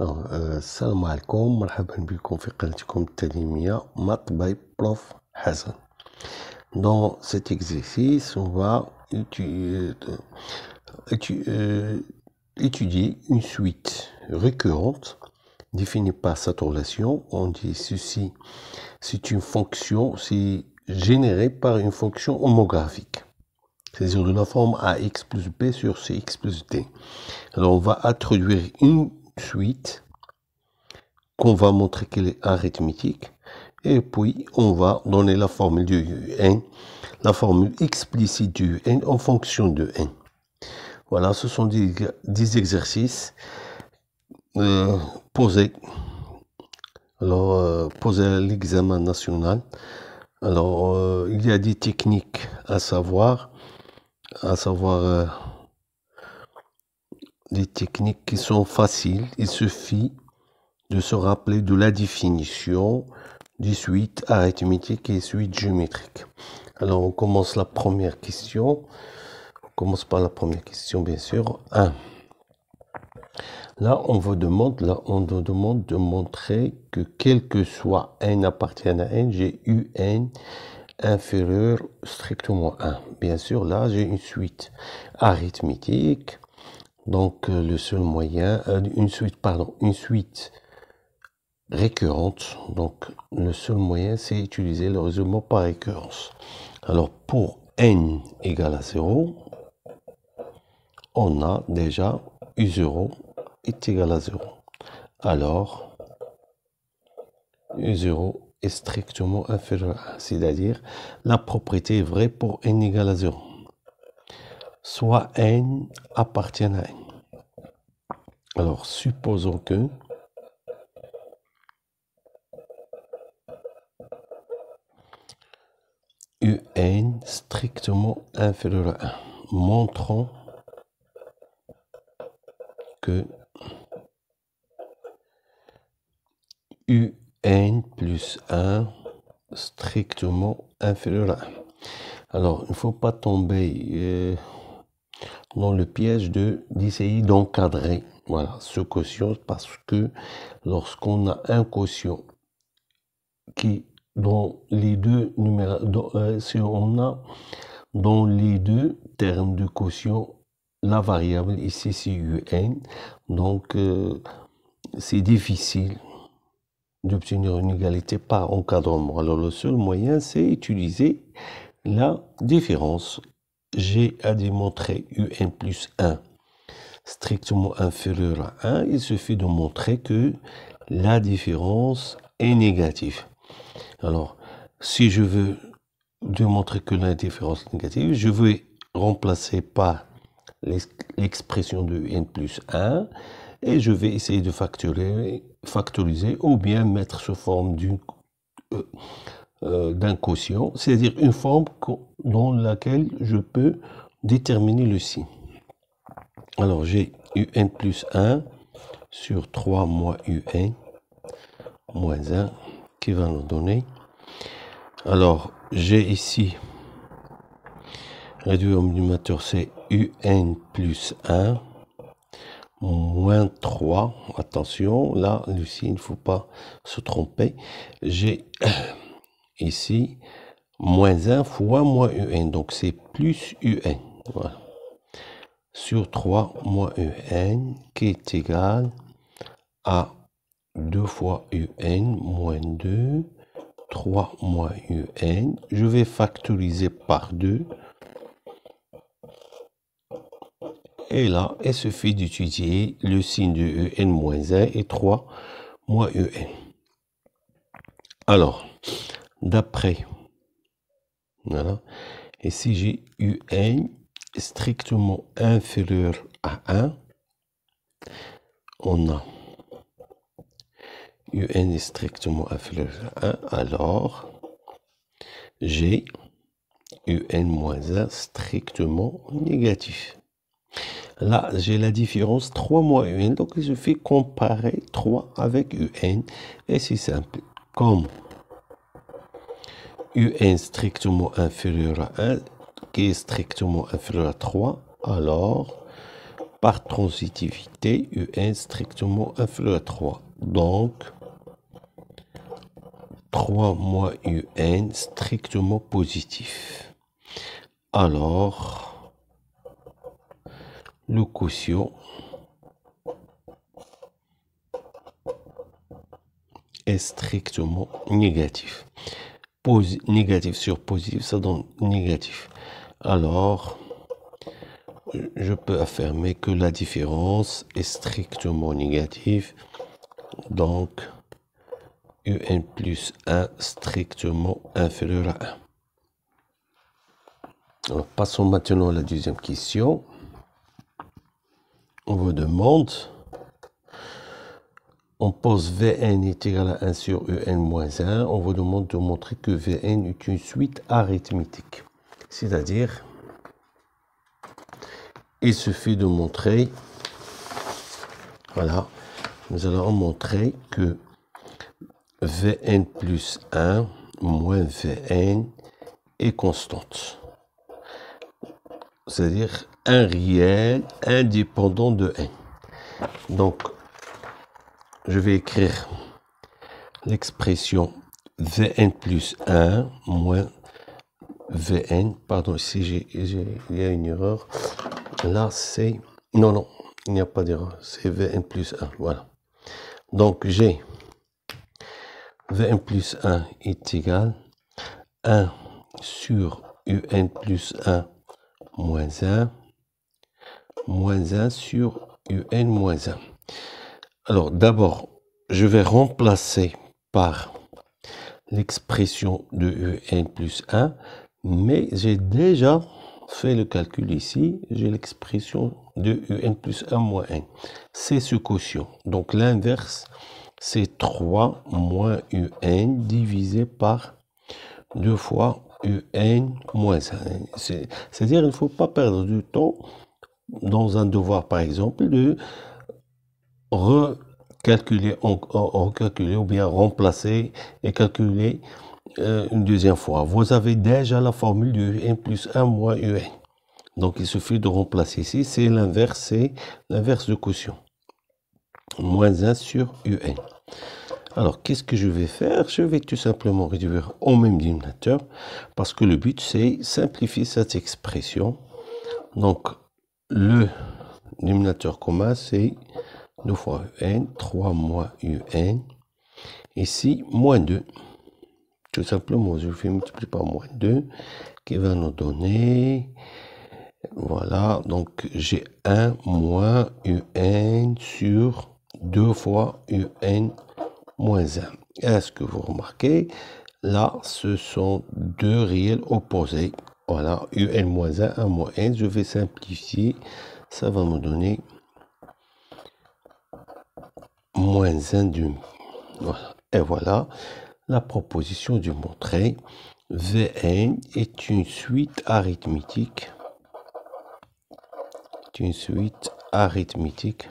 السلام عليكم، مرحبا بكم في قناتكم التعليمية Math by Prof Hassan. Dans cet exercice, on va étudier une suite récurrente définie par cette relation. On dit ceci, c'est une fonction, c'est généré par une fonction homographique, c'est-à-dire de la forme ax plus b sur cx plus d. Alors on va introduire une suite qu'on va montrer qu'elle est arithmétique, et puis on va donner la formule du n, la formule explicite du n en fonction de n. Voilà, ce sont des exercices posés. Alors, posés à l'examen national. Alors, il y a des techniques à savoir des techniques qui sont faciles. Il suffit de se rappeler de la définition des suites arithmétiques et suites géométriques. Alors, on commence la première question. On commence par la première question, bien sûr. 1. Là, on vous demande de montrer que quel que soit n appartienne à n, j'ai un inférieur strictement 1. Bien sûr, là, j'ai une suite arithmétique. Donc, le seul moyen, une suite récurrente. Donc, le seul moyen, c'est utiliser le raisonnement par récurrence. Alors, pour n égale à 0, on a déjà U0 est égal à 0. Alors, U0 est strictement inférieur à 1, c'est-à-dire la propriété est vraie pour n égale à 0. Soit n appartient à n. Alors, supposons que un strictement inférieur à 1. Montrons que un plus 1 strictement inférieur à 1. Alors, il ne faut pas tomber dans le piège d'essayer d'encadrer ce quotient, parce que lorsqu'on a un quotient qui, dans les deux si on a dans les deux termes de quotient, la variable ici c'est un, donc c'est difficile d'obtenir une égalité par encadrement. Alors le seul moyen, c'est utiliser la différence. J'ai à démontrer un plus 1 strictement inférieur à 1. Il suffit de montrer que la différence est négative. Alors, si je veux démontrer que la différence est négative, je vais remplacer par l'expression de n plus 1 et je vais essayer de factoriser ou bien mettre sous forme d'un quotient, c'est-à-dire une forme dans laquelle je peux déterminer le signe. Alors, j'ai un plus 1 sur 3 moins un moins 1 qui va nous donner. Alors, j'ai ici réduit au numérateur, c'est un plus 1 moins 3. Attention, là, Lucie, il ne faut pas se tromper. J'ai ici moins 1 fois moins un, donc c'est plus un. Voilà. Sur 3 moins un qui est égal à 2 fois un moins 2, 3 moins un. Je vais factoriser par 2. Et là, il suffit d'étudier le signe de un moins 1 et 3 moins un. Alors, d'après, voilà, et si j'ai un strictement inférieur à 1, on a un est strictement inférieur à 1, alors j'ai un moins 1 strictement négatif. Là, j'ai la différence 3 moins un, donc il suffit de comparer 3 avec un, et c'est simple. Comme un strictement inférieur à 1, qui est strictement inférieur à 3, alors par transitivité, UN strictement inférieur à 3. Donc, 3 moins UN strictement positif. Alors, le quotient est strictement négatif. Négatif sur positif, ça donne négatif. Alors, je peux affirmer que la différence est strictement négative. Donc, UN plus 1 strictement inférieur à 1. Alors, passons maintenant à la deuxième question. On vous demande, on pose Vn est égal à 1 sur Un moins 1. On vous demande de montrer que Vn est une suite arithmétique. C'est-à-dire, il suffit de montrer, voilà, nous allons montrer que Vn plus 1 moins Vn est constante. C'est-à-dire un réel indépendant de n. Donc, je vais écrire l'expression Vn plus 1 moins Vn, pardon, ici il y a une erreur. Là, c'est... Non, il n'y a pas d'erreur. C'est Vn plus 1, voilà. Donc, j'ai Vn plus 1 est égal à 1 sur Un plus 1 moins 1, moins 1 sur Un moins 1. Alors, d'abord, je vais remplacer par l'expression de Un plus 1, mais j'ai déjà fait le calcul ici. J'ai l'expression de Un plus 1 moins 1. C'est ce quotient. Donc, l'inverse, c'est 3 moins Un divisé par 2 fois Un moins 1. C'est-à-dire, il ne faut pas perdre du temps dans un devoir, par exemple, de recalculer ou bien remplacer et calculer une deuxième fois. Vous avez déjà la formule de Un plus 1 moins Un. Donc, il suffit de remplacer ici. C'est l'inverse de quotient. Moins 1 sur Un. Alors, qu'est-ce que je vais faire? Je vais tout simplement réduire au même dénominateur parce que le but, c'est simplifier cette expression. Donc, le dénominateur commun, c'est 2 fois Un, 3 moins Un. Ici, moins 2. Tout simplement, je vais multiplier par moins 2 qui va nous donner... Voilà, donc j'ai 1 moins Un sur 2 fois Un moins 1. Est-ce que vous remarquez? Là, ce sont deux réels opposés. Voilà, Un moins 1, 1 moins 1. Je vais simplifier. Ça va me donner moins 1 demi. Voilà. Et voilà la proposition de montrer. Vn est une suite arithmétique. Une suite arithmétique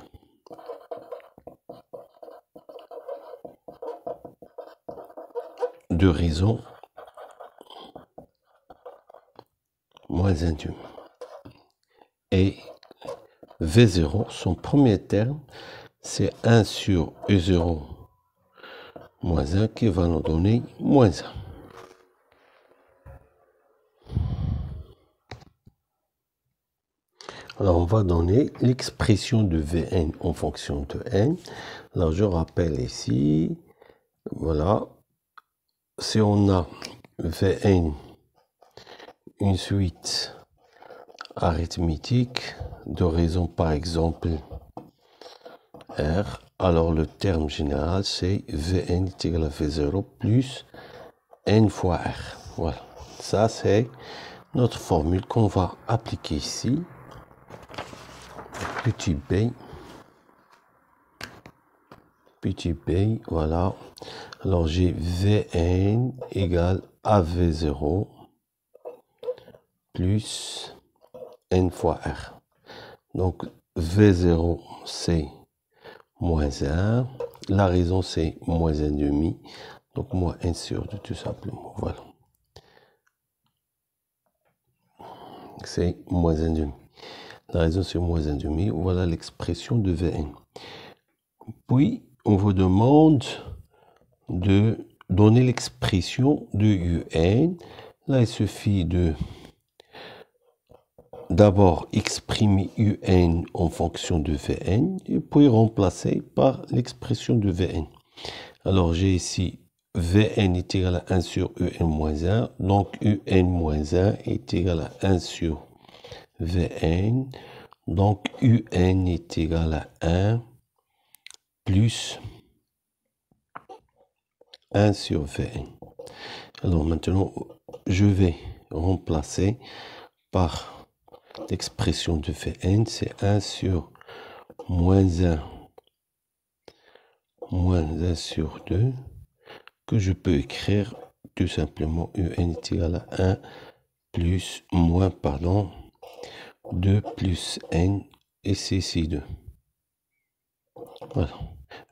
de raisons moins 1 demi. Et V0, son premier terme, c'est 1 sur E0 moins 1 qui va nous donner moins 1. Alors, on va donner l'expression de Vn en fonction de n. Alors, je rappelle ici, voilà, si on a Vn, une suite arithmétique de raison, par exemple, R, alors le terme général, c'est Vn est égal à V0 plus n fois R. Voilà, ça c'est notre formule qu'on va appliquer ici. Petit b, voilà. Alors j'ai Vn égale à V0 plus n fois R. Donc V0 c'est moins 1. La raison c'est moins 1 demi. Donc moins 1 sur 2 tout simplement. Voilà. C'est moins 1 demi. La raison, c'est moins 1 demi. Voilà l'expression de Vn. Puis, on vous demande de donner l'expression de Un. Là, il suffit de d'abord exprimer Un en fonction de Vn et puis remplacer par l'expression de Vn. Alors, j'ai ici Vn est égal à 1 sur Un moins 1. Donc, Un moins 1 est égal à 1 sur Vn. Donc, Un est égal à 1 plus 1 sur Vn. Alors maintenant, je vais remplacer par l'expression de Vn, c'est 1 sur moins 1 sur 2, que je peux écrire tout simplement Un est égal à 1 plus, moins, pardon, 2 plus N, et c'est ici 2. Voilà.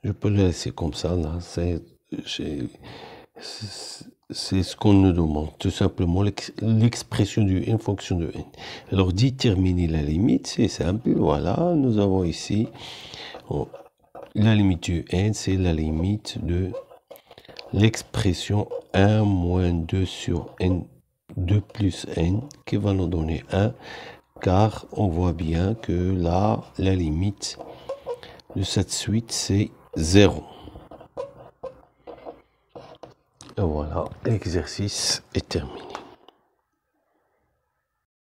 Je peux le laisser comme ça, là, c'est ce qu'on nous demande, tout simplement l'expression du n fonction de n. Alors, déterminer la limite, c'est simple. Voilà, nous avons ici la limite du n, c'est la limite de l'expression 1 moins 2 sur n, 2 plus n, qui va nous donner 1, car on voit bien que là, la limite de cette suite, c'est 0. Et voilà, l'exercice est terminé.